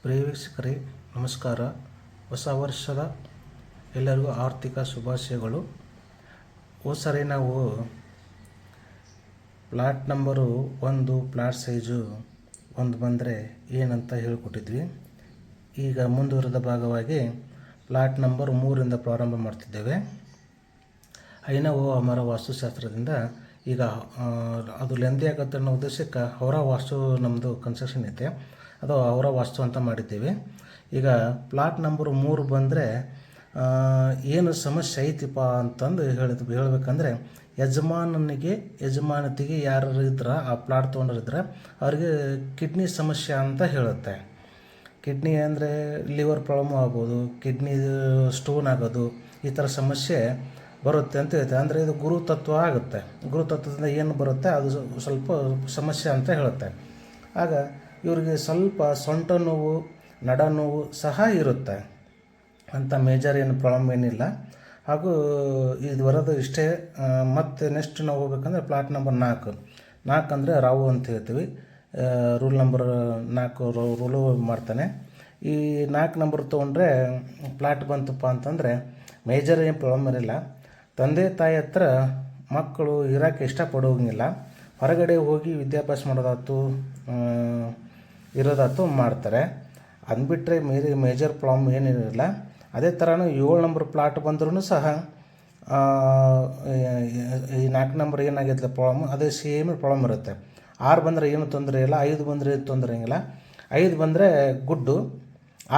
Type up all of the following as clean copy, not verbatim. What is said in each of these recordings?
ಪ್ರಿಯ ವೀಕ್ಷಕರೇ ನಮಸ್ಕಾರ. ಹೊಸ ವರ್ಷದ ಎಲ್ಲರಿಗೂ ಆರ್ಥಿಕ ಶುಭಾಶಯಗಳು. ಸರಿ ನಾವು ಪ್ಲಾಟ್ ನಂಬರು 1 ಪ್ಲಾಟ್ ಸೈಜು 1 ಬಂದರೆ ಏನಂತ ಹೇಳಿಕೊಟ್ಟಿದ್ವಿ. ಈಗ ಮುಂದುವರೆದ ಭಾಗವಾಗಿ ಪ್ಲಾಟ್ ನಂಬರ್ 3 ಪ್ರಾರಂಭ ಮಾಡ್ತಿದ್ದೇವೆ. ಐನವೋ ಅಮರ ವಾಸ್ತುಶಾಸ್ತ್ರದಿಂದ ಈಗ ಅದು ಲೆಂದಿ ಆಗುತ್ತೆ ಅನ್ನೋ ಉದ್ದೇಶಕ್ಕೆ ಅವರ ವಾಸ್ತು ನಮ್ಮದು ಕನ್ಸ್ಟ್ರಕ್ಷನ್ ಐತೆ, ಅದು ಅವರ ವಾಸ್ತು ಅಂತ ಮಾಡಿದ್ದೀವಿ. ಈಗ ಪ್ಲಾಟ್ ನಂಬರ್ 3 ಬಂದರೆ ಏನು ಸಮಸ್ಯೆ ಐತಿಪ್ಪ ಅಂತಂದು ಹೇಳಬೇಕಂದ್ರೆ, ಯಜಮಾನತಿಗೆ ಯಾರು ಇದ್ರೆ ಆ ಪ್ಲಾಟ್ ತೊಗೊಂಡಿದ್ರೆ ಅವ್ರಿಗೆ ಕಿಡ್ನಿ ಸಮಸ್ಯೆ ಅಂತ ಹೇಳುತ್ತೆ. ಕಿಡ್ನಿ ಅಂದರೆ ಲಿವರ್ ಪ್ರಾಬ್ಲಮ್ ಆಗ್ಬೋದು, ಕಿಡ್ನಿ ಸ್ಟೋನ್ ಆಗೋದು, ಈ ಥರ ಸಮಸ್ಯೆ ಬರುತ್ತೆ ಅಂತ ಹೇಳ್ತೆ. ಅಂದರೆ ಇದು ಗುರುತತ್ವ ಆಗುತ್ತೆ. ಗುರುತತ್ವದಿಂದ ಏನು ಬರುತ್ತೆ ಅದು ಸ್ವಲ್ಪ ಸಮಸ್ಯೆ ಅಂತ ಹೇಳುತ್ತೆ. ಆಗ ಇವರಿಗೆ ಸ್ವಲ್ಪ ಸೊಂಟ ನೋವು, ನಡ ನೋವು ಸಹ ಇರುತ್ತೆ. ಅಂಥ ಮೇಜರ್ ಏನು ಪ್ರಾಬ್ಲಮ್ ಏನಿಲ್ಲ. ಹಾಗೂ ಇದು ಬರೋದು ಇಷ್ಟೇ. ಮತ್ತು ನೆಕ್ಸ್ಟ್ ನಾವು ಹೋಗ್ಬೇಕಂದ್ರೆ ಪ್ಲಾಟ್ ನಂಬರ್ 4 ಅಂದರೆ ರಾವು ಅಂತ ಹೇಳ್ತೀವಿ. ರೂಲ್ ನಂಬರ್ 4 ರೂಲು ಮಾಡ್ತಾನೆ. ಈ 4 ನಂಬರ್ ತೊಗೊಂಡ್ರೆ ಪ್ಲಾಟ್ ಬಂತಪ್ಪ ಅಂತಂದರೆ ಮೇಜರ್ ಏನು ಪ್ರಾಬ್ಲಮ್ ಇರಲಿಲ್ಲ. ತಂದೆ ತಾಯಿ ಹತ್ರ ಮಕ್ಕಳು ಇರೋಕ್ಕೆ ಇಷ್ಟಪಡೋಂಗಿಲ್ಲ. ಹೊರಗಡೆ ಹೋಗಿ ವಿದ್ಯಾಭ್ಯಾಸ ಮಾಡೋದಾಯ್ತು, ಇರೋದಾಯ್ತು ಮಾಡ್ತಾರೆ. ಅಂದ್ಬಿಟ್ರೆ ಮೇಜರ್ ಪ್ರಾಬ್ಲಮ್ ಏನಿರಲಿಲ್ಲ. ಅದೇ ಥರನೂ 7 ನಂಬರ್ ಪ್ಲಾಟ್ ಬಂದ್ರೂ ಸಹ ಈ 4 ನಂಬರ್ ಏನಾಗಿರ್ತದೆ ಪ್ರಾಬ್ಲಮ್, ಅದೇ ಸೇಮ್ ಪ್ರಾಬ್ಲಮ್ ಇರುತ್ತೆ. 6 ಬಂದರೆ ಏನು ತೊಂದರೆ ಇಲ್ಲ, 5 ಬಂದರೆ ಏನು ತೊಂದರೆ ಇಲ್ಲ. 5 ಬಂದರೆ ಗುಡ್ಡು,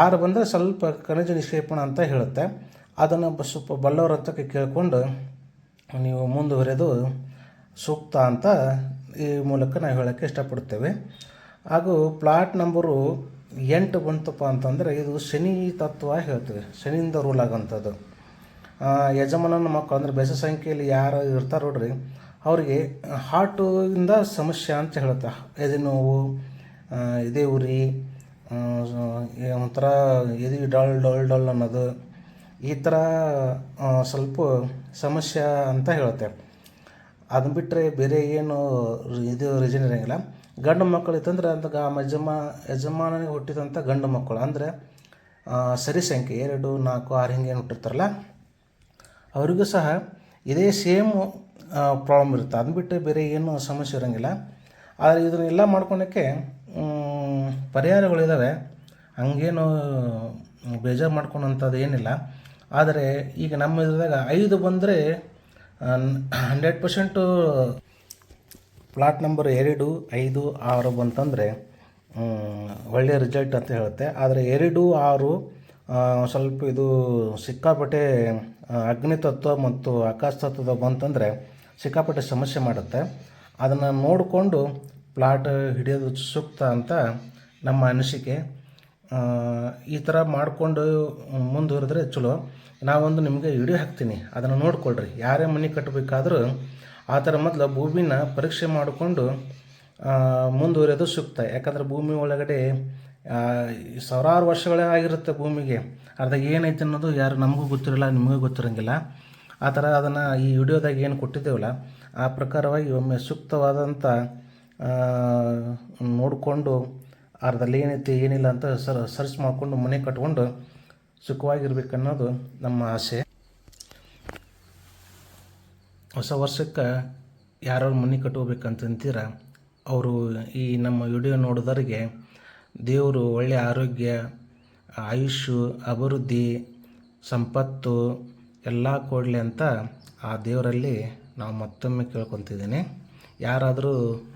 6 ಬಂದರೆ ಸ್ವಲ್ಪ ಖನಿಜ ನಿಕ್ಷೇಪಣ ಅಂತ ಹೇಳುತ್ತೆ. ಅದನ್ನು ಸ್ವಲ್ಪ ಬಲ್ಲವ್ರ ಹತ್ರಕ್ಕೆ ಕೇಳಿಕೊಂಡು ನೀವು ಮುಂದುವರೆದು ಸೂಕ್ತ ಅಂತ ಈ ಮೂಲಕ ನಾವು ಹೇಳೋಕ್ಕೆ ಇಷ್ಟಪಡ್ತೇವೆ. ಹಾಗೂ ಪ್ಲಾಟ್ ನಂಬರು 8 ಬಂತಪ್ಪ ಅಂತಂದರೆ ಇದು ಶನಿ ತತ್ವ ಹೇಳ್ತೇವೆ. ಶನಿಯಿಂದ ರೂಲ್ ಆಗೋಂಥದ್ದು. ಯಜಮಾನನ ಮಕ್ಕಳು ಅಂದರೆ ಬೆಸ ಸಂಖ್ಯೆಯಲ್ಲಿ ಯಾರು ಇರ್ತಾರೆ ನೋಡ್ರಿ, ಅವರಿಗೆ ಹಾರ್ಟಿಂದ ಸಮಸ್ಯೆ ಅಂತ ಹೇಳುತ್ತೆ. ಎದೆ ನೋವು, ಎದೆ ಉರಿ, ಒಂಥರ ಎದೆ ಡಲ್ ಡಲ್ ಡಲ್ ಅನ್ನೋದು, ಈ ಥರ ಸ್ವಲ್ಪ ಸಮಸ್ಯೆ ಅಂತ ಹೇಳುತ್ತೆ. ಅದನ್ನ ಬಿಟ್ಟರೆ ಬೇರೆ ಏನು ಇದು ರೀಸನ್ ಇರೋಂಗಿಲ್ಲ. ಗಂಡು ಮಕ್ಕಳು ಇತ್ತಂದ್ರೆ ಅಂತ ಯಜಮಾನನಿಗೆ ಹುಟ್ಟಿದಂಥ ಗಂಡು ಮಕ್ಕಳು ಅಂದರೆ ಸರಿ ಸಂಖ್ಯೆ 2, 4, 6 ಹಿಂಗೆ ಏನು ಹುಟ್ಟಿರ್ತಾರಲ್ಲ ಅವರಿಗೂ ಸಹ ಇದೇ ಸೇಮ್ ಪ್ರಾಬ್ಲಮ್ ಇರುತ್ತೆ. ಅದನ್ನ ಬಿಟ್ಟು ಬೇರೆ ಏನು ಸಮಸ್ಯೆ ಇರೋಂಗಿಲ್ಲ. ಆದರೆ ಇದನ್ನೆಲ್ಲ ಮಾಡ್ಕೊಳಕ್ಕೆ ಪರ್ಯಾಯಗಳಿದ್ದಾವೆ. ಹಂಗೇನು ಬೇಜಾರು ಮಾಡ್ಕೊಳೋಂಥದ್ದು ಏನಿಲ್ಲ. ಆದರೆ ಈಗ ನಮ್ಮ ಇದ್ರದಾಗ 5 ಬಂದರೆ 100% ಪ್ಲಾಟ್ ನಂಬರ್ 2, 5, 6 ಬಂತಂದರೆ ಒಳ್ಳೆಯ ರಿಸಲ್ಟ್ ಅಂತ ಹೇಳುತ್ತೆ. ಆದರೆ 2, 6 ಸ್ವಲ್ಪ ಇದು ಸಿಕ್ಕಾಪಟ್ಟೆ ಅಗ್ನಿತತ್ವ ಮತ್ತು ಆಕಾಶ ತತ್ವದ ಬಂತಂದರೆ ಸಿಕ್ಕಾಪಟ್ಟೆ ಸಮಸ್ಯೆ ಮಾಡುತ್ತೆ. ಅದನ್ನು ನೋಡಿಕೊಂಡು ಪ್ಲಾಟ್ ಹಿಡಿಯೋದು ಸೂಕ್ತ ಅಂತ ನಮ್ಮ ಅನಿಸಿಕೆ. ಈ ಥರ ಮಾಡಿಕೊಂಡು ಮುಂದುವರೆದ್ರೆ ಚಲೋ. ನಾವೊಂದು ನಿಮಗೆ ವಿಡಿಯೋ ಹಾಕ್ತೀನಿ, ಅದನ್ನು ನೋಡಿಕೊಳ್ಳ್ರಿ. ಯಾರೇ ಮನೆ ಕಟ್ಟಬೇಕಾದ್ರೂ ಆ ಥರ ಮೊದಲು ಭೂಮಿನ ಪರೀಕ್ಷೆ ಮಾಡಿಕೊಂಡು ಮುಂದುವರೆಯೋದು ಸೂಕ್ತ. ಯಾಕಂದರೆ ಭೂಮಿ ಒಳಗಡೆ ಸಾವಿರಾರು ವರ್ಷಗಳೇ ಆಗಿರುತ್ತೆ. ಭೂಮಿಗೆ ಅರ್ಧ ಏನೈತೆ ಅನ್ನೋದು ಯಾರು ನಮಗೂ ಗೊತ್ತಿರಲ್ಲ, ನಿಮಗೂ ಗೊತ್ತಿರೋಂಗಿಲ್ಲ. ಆ ಥರ ಅದನ್ನು ಈ ವಿಡಿಯೋದಾಗ ಏನು ಕೊಟ್ಟಿದ್ದೇವಲ್ಲ ಆ ಪ್ರಕಾರವಾಗಿ ಒಮ್ಮೆ ಸೂಕ್ತವಾದಂಥ ನೋಡಿಕೊಂಡು ಅರ್ಧಲ್ಲಿ ಏನೈತಿ ಏನಿಲ್ಲ ಅಂತ ಸರ್ಚ್ ಮಾಡಿಕೊಂಡು ಮನೆ ಕಟ್ಕೊಂಡು ಸುಖವಾಗಿರ್ಬೇಕನ್ನೋದು ನಮ್ಮ ಆಸೆ. ಹೊಸ ವರ್ಷಕ್ಕೆ ಯಾರು ಮನೆ ಕಟ್ಕೋಬೇಕಂತಂತೀರ ಅವರು ಈ ನಮ್ಮ ವಿಡಿಯೋ ನೋಡೋದರಿಗೆ ದೇವರು ಒಳ್ಳೆಯ ಆರೋಗ್ಯ, ಆಯುಷ್ಯು, ಅಭಿವೃದ್ಧಿ, ಸಂಪತ್ತು ಎಲ್ಲ ಕೊಡಲಿ ಅಂತ ಆ ದೇವರಲ್ಲಿ ನಾವು ಮತ್ತೊಮ್ಮೆ ಕೇಳ್ಕೊತಿದ್ದೀನಿ. ಯಾರಾದರೂ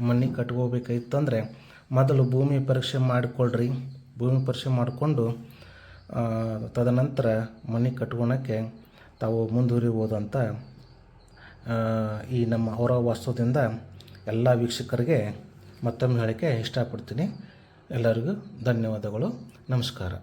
ಮನೆ ಕಟ್ಕೋಬೇಕಾಗಿತ್ತಂದರೆ ಮೊದಲು ಭೂಮಿ ಪರೀಕ್ಷೆ ಮಾಡಿಕೊಳ್ಳ್ರಿ. ಭೂಮಿ ಪರೀಕ್ಷೆ ಮಾಡಿಕೊಂಡು ತದನಂತರ ಮನೆ ಕಟ್ಕೊಳಕ್ಕೆ ತಾವು ಮುಂದುವರಿಬೋದು ಅಂತ ಈ ನಮ್ಮ ಹೊರ ವಾಸ್ತುದಿಂದ ಎಲ್ಲ ವೀಕ್ಷಕರಿಗೆ ಮತ್ತೊಮ್ಮೆ ಹೇಳೋಕ್ಕೆ ಇಷ್ಟಪಡ್ತೀನಿ. ಎಲ್ಲರಿಗೂ ಧನ್ಯವಾದಗಳು. ನಮಸ್ಕಾರ.